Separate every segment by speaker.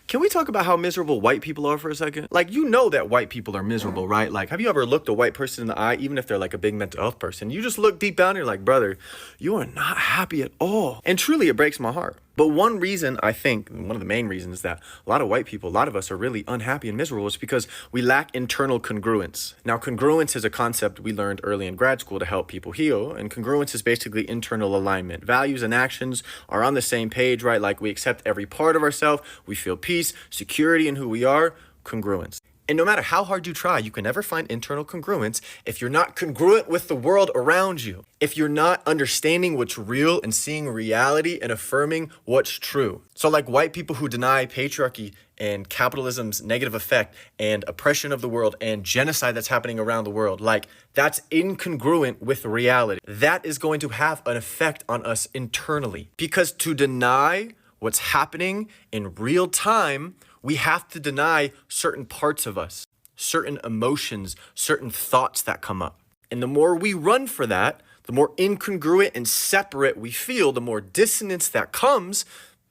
Speaker 1: Can we talk about how miserable white people are for a second? Like, you know that white people are miserable, right? Like, have you ever looked a white person in the eye, even if they're like a big mental health person? You just look deep down and you're like, brother, you are not happy at all. And truly, it breaks my heart. But one reason, I think, one of the main reasons that a lot of white people, a lot of us are really unhappy and miserable is because we lack internal congruence. Now, congruence is a concept we learned early in grad school to help people heal. And congruence is basically internal alignment. Values and actions are on the same page, right? Like, we accept every part of ourselves. We feel peace, security in who we are, congruence. And no matter how hard you try, you can never find internal congruence if you're not congruent with the world around you. If you're not understanding what's real and seeing reality and affirming what's true. So like white people who deny patriarchy and capitalism's negative effect and oppression of the world and genocide that's happening around the world, like that's incongruent with reality. That is going to have an effect on us internally. Because to deny what's happening in real time, we have to deny certain parts of us, certain emotions, certain thoughts that come up. And the more we run for that, the more incongruent and separate we feel, the more dissonance that comes,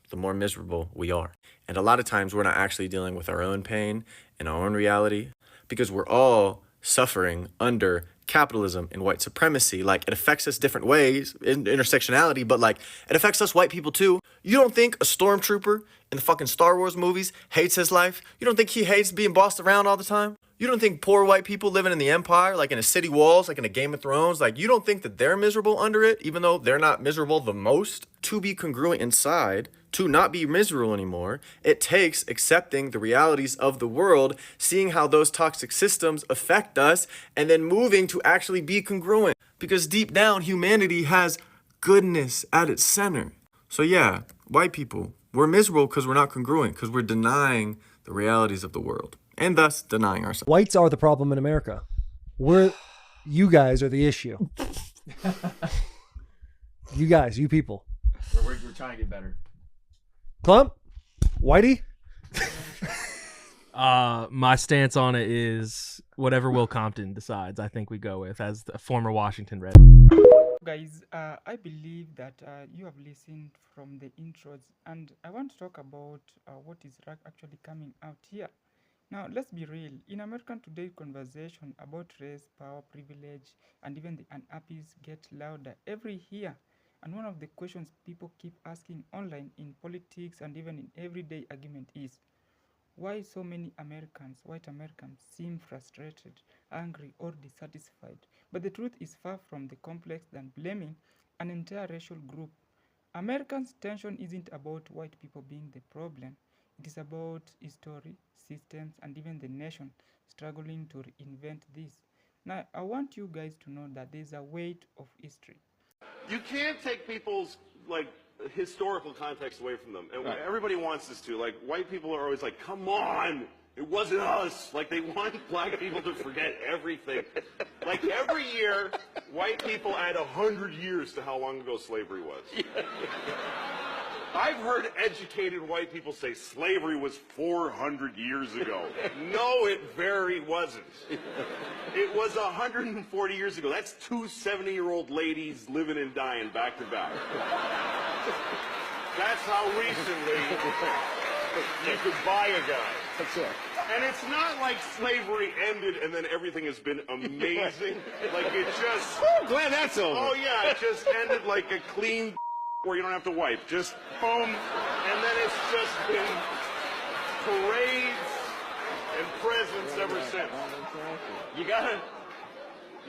Speaker 1: the more miserable we are. And a lot of times we're not actually dealing with our own pain and our own reality because we're all suffering under capitalism and white supremacy. Like, it affects us different ways in intersectionality, but like it affects us white people too. You don't think a stormtrooper in the fucking Star Wars movies hates his life? You don't think he hates being bossed around all the time? You don't think poor white people living in the Empire, like in a city walls, like in a Game of Thrones, like you don't think that they're miserable under it, even though they're not miserable the most? To be congruent inside, to not be miserable anymore, it takes accepting the realities of the world, seeing how those toxic systems affect us, and then moving to actually be congruent. Because deep down, humanity has goodness at its center. So yeah, white people, we're miserable because we're not congruent, because we're denying the realities of the world, and thus denying ourselves.
Speaker 2: Whites are the problem in America. You guys are the issue. You guys, you people.
Speaker 3: We're trying to get better.
Speaker 2: Clump? Whitey?
Speaker 4: My stance on it is whatever Will Compton decides, I think we go with as the former Washington Red.
Speaker 5: Guys, I believe that you have listened from the intros, and I want to talk about what is actually coming out here. Now, let's be real. In American Today conversation about race, power, privilege, and even the unhappies get louder every year. And one of the questions people keep asking online in politics and even in everyday argument is, why so many Americans, white Americans, seem frustrated, angry, or dissatisfied? But the truth is far from the complex than blaming an entire racial group. Americans' tension isn't about white people being the problem. It is about history, systems, and even the nation struggling to reinvent this. Now, I want you guys to know that there's a weight of history.
Speaker 6: You can't take people's historical context away from them, and everybody wants this to. Like, white people are always like, "Come on, it wasn't us." Like, they want black people to forget everything. Like, every year, white people add 100 years to how long ago slavery was. I've heard educated white people say slavery was 400 years ago. No, it very wasn't. It was 140 years ago. That's two 70-year-old ladies living and dying back to back. That's how recently you could buy a guy.
Speaker 3: That's it.
Speaker 6: And it's not like slavery ended and then everything has been amazing. Like, it just...
Speaker 3: Oh, glad that's over.
Speaker 6: Oh, yeah, it just ended like a clean where you don't have to wipe. Just boom. And then it's just been parades and presents ever since. You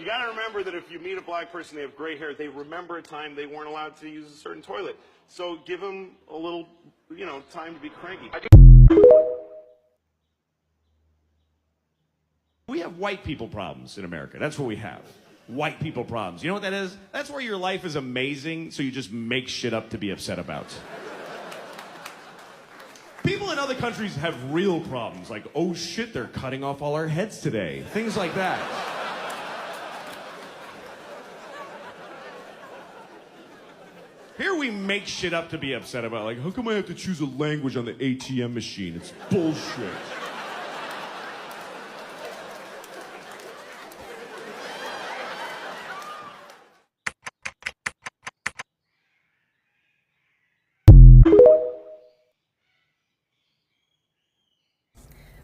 Speaker 6: gotta remember that if you meet a black person, they have gray hair, they remember a time they weren't allowed to use a certain toilet. So give them a little, time to be cranky.
Speaker 7: We have white people problems in America. That's what we have. White people problems. You know what that is? That's where your life is amazing, so you just make shit up to be upset about. People in other countries have real problems, like, oh shit, they're cutting off all our heads today. Things like that. Here we make shit up to be upset about, like, how come I have to choose a language on the ATM machine? It's bullshit.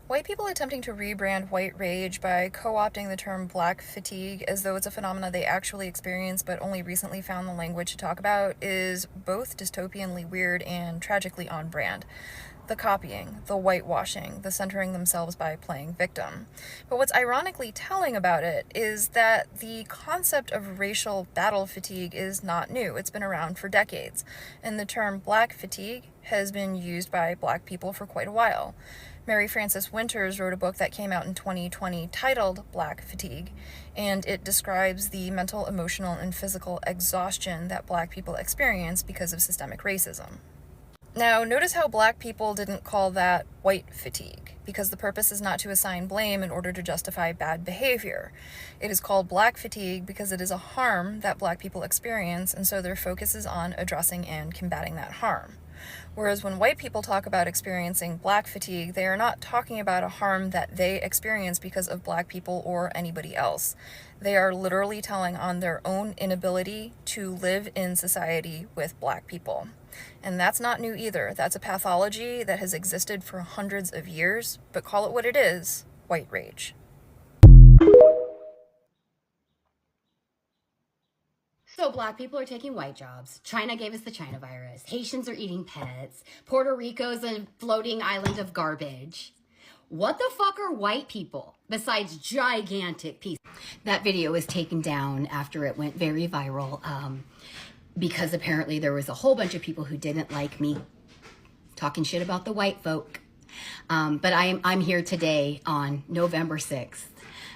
Speaker 8: White people attempting to rebrand white rage by co-opting the term black fatigue as though it's a phenomenon they actually experience but only recently found the language to talk about is both dystopianly weird and tragically on brand. The copying, the whitewashing, the centering themselves by playing victim. But what's ironically telling about it is that the concept of racial battle fatigue is not new. It's been around for decades, and the term black fatigue has been used by black people for quite a while. Mary Frances Winters wrote a book that came out in 2020 titled Black Fatigue, and it describes the mental, emotional, and physical exhaustion that black people experience because of systemic racism. Now, notice how black people didn't call that white fatigue, because the purpose is not to assign blame in order to justify bad behavior. It is called black fatigue because it is a harm that black people experience, and so their focus is on addressing and combating that harm. Whereas when white people talk about experiencing black fatigue, they are not talking about a harm that they experience because of black people or anybody else. They are literally telling on their own inability to live in society with black people. And that's not new either. That's a pathology that has existed for hundreds of years, but call it what it is, white rage.
Speaker 9: So black people are taking white jobs. China gave us the China virus. Haitians are eating pets. Puerto Rico's a floating island of garbage. What the fuck are white people besides gigantic pieces? That video was taken down after it went very viral because apparently there was a whole bunch of people who didn't like me talking shit about the white folk. But I'm here today on November 6th,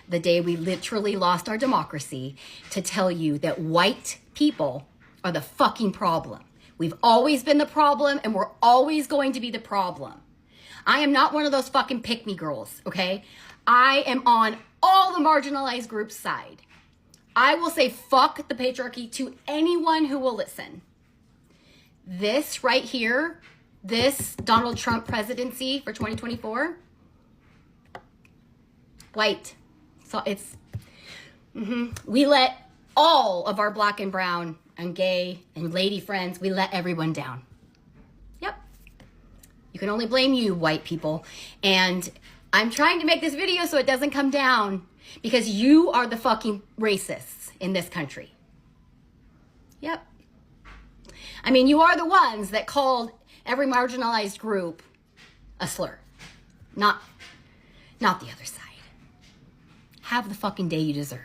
Speaker 9: the day we literally lost our democracy, to tell you that white people are the fucking problem. We've always been the problem, and we're always going to be the problem. I am not one of those fucking pick-me girls, okay? I am on all the marginalized groups' side. I will say fuck the patriarchy to anyone who will listen. This right here, this Donald Trump presidency for 2024, white. So it's, we let all of our black and brown and gay and lady friends, we let everyone down. Yep. You can only blame you, white people. And I'm trying to make this video so it doesn't come down because you are the fucking racists in this country. Yep. I mean, you are the ones that called every marginalized group a slur. Not the other side. Have the fucking day you deserve.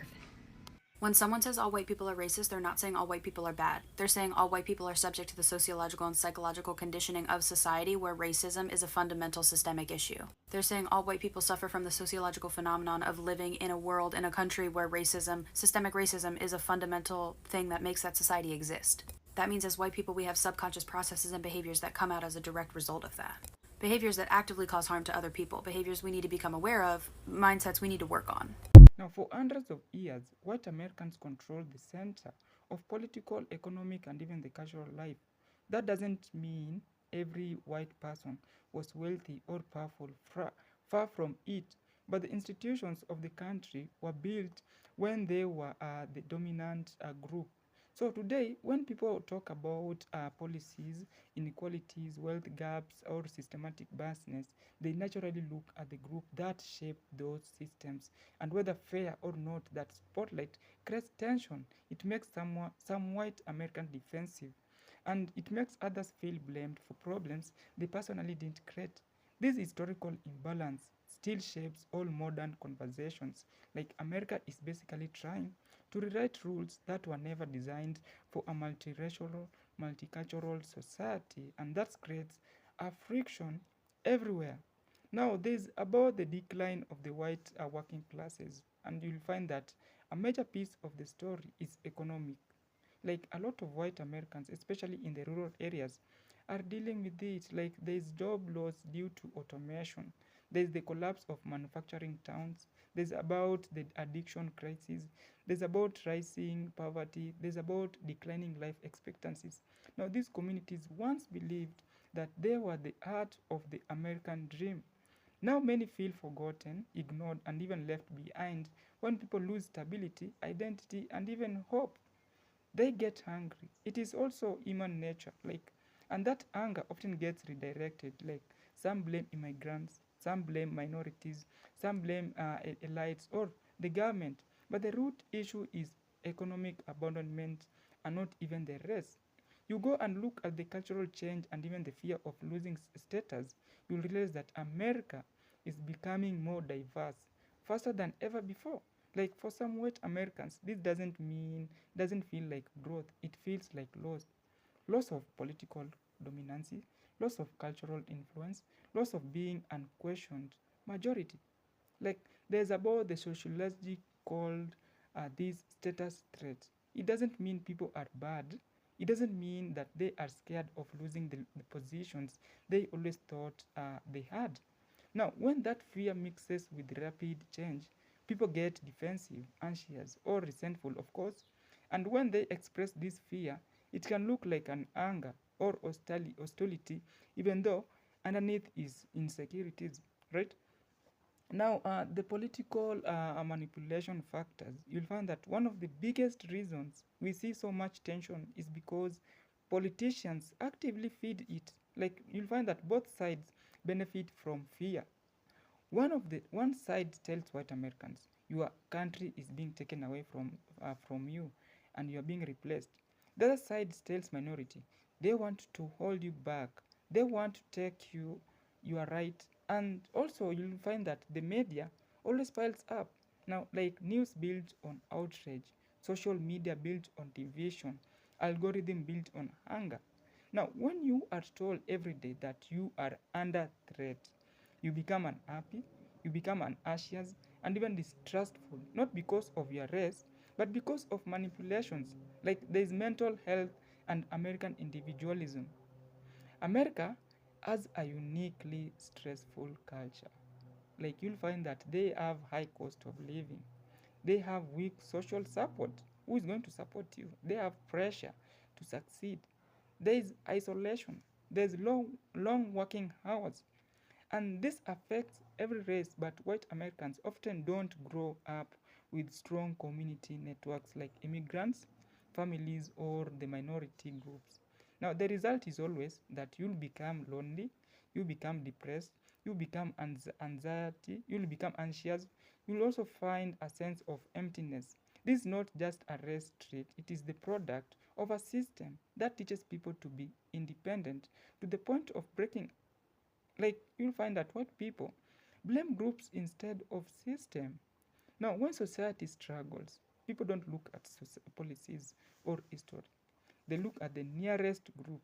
Speaker 10: When someone says all white people are racist, they're not saying all white people are bad. They're saying all white people are subject to the sociological and psychological conditioning of society where racism is a fundamental systemic issue. They're saying all white people suffer from the sociological phenomenon of living in a world, in a country where racism, systemic racism, is a fundamental thing that makes that society exist. That means as white people we have subconscious processes and behaviors that come out as a direct result of that. Behaviors that actively cause harm to other people, behaviors we need to become aware of, mindsets we need to work on.
Speaker 5: Now, for hundreds of years, white Americans controlled the center of political, economic, and even the cultural life. That doesn't mean every white person was wealthy or powerful, far from it, but the institutions of the country were built when they were the dominant group. So today, when people talk about policies, inequalities, wealth gaps, or systematic biasness, they naturally look at the group that shaped those systems. And whether fair or not, that spotlight creates tension. It makes some white Americans defensive, and it makes others feel blamed for problems they personally didn't create. This historical imbalance still shapes all modern conversations. Like, America is basically trying to rewrite rules that were never designed for a multiracial, multicultural society, and that creates a friction everywhere. Now, there's about the decline of the white working classes, and you'll find that a major piece of the story is economic. Like, a lot of white Americans, especially in the rural areas, are dealing with it. Like, there's job loss due to automation. There's the collapse of manufacturing towns. There's about the addiction crisis. There's about rising poverty. There's about declining life expectancies. Now, these communities once believed that they were the heart of the American dream. Now, many feel forgotten, ignored, and even left behind. When people lose stability, identity, and even hope, they get hungry. It is also human nature, and that anger often gets redirected. Like, some blame immigrants, some blame minorities, some blame elites or the government. But the root issue is economic abandonment and not even the rest. You go and look at the cultural change and even the fear of losing status, you'll realize that America is becoming more diverse faster than ever before. Like for some white Americans, this doesn't feel like growth. It feels like loss. Loss of political dominancy, loss of cultural influence, loss of being unquestioned majority. Like there's about the sociology called these status threats. It doesn't mean people are bad. It doesn't mean that they are scared of losing the positions they always thought they had. Now, when that fear mixes with rapid change, people get defensive, anxious, or resentful, of course. And when they express this fear, it can look like an anger or hostility, even though underneath is insecurities, right? Now, the political manipulation factors, you'll find that one of the biggest reasons we see so much tension is because politicians actively feed it. Like, you'll find that both sides benefit from fear. One side tells white Americans, your country is being taken away from you and you are being replaced. The other side tells minority, they want to hold you back. They want to take your right. And also you'll find that the media always piles up. Now, like news built on outrage, social media built on division, algorithm built on anger. Now, when you are told every day that you are under threat, you become unhappy, you become anxious, and even distrustful, not because of your race, but because of manipulations. Like there is mental health and American individualism. America has a uniquely stressful culture. Like you'll find that they have high cost of living. They have weak social support. Who is going to support you? They have pressure to succeed. There is isolation. There's long working hours. And this affects every race, but white Americans often don't grow up with strong community networks like immigrants, families, or the minority groups. Now, the result is always that you'll become lonely, you become depressed, you become anxiety, you'll become anxious, you'll also find a sense of emptiness. This is not just a race trait, it is the product of a system that teaches people to be independent to the point of breaking. Like you'll find that white people blame groups instead of system. Now, when society struggles, people don't look at policies or history. They look at the nearest group.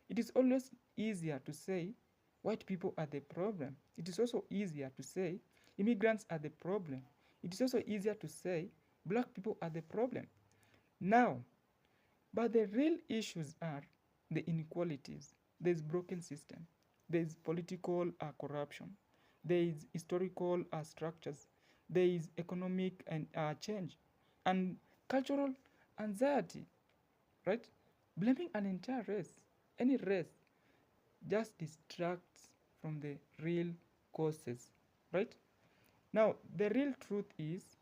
Speaker 5: It is always easier to say white people are the problem. It is also easier to say immigrants are the problem. It is also easier to say black people are the problem. Now, but the real issues are the inequalities. There's broken system. There is political corruption. There is historical structures. There is economic and change and cultural anxiety, right? Blaming an entire race, any race, just distracts from the real causes, right? Now, the real truth is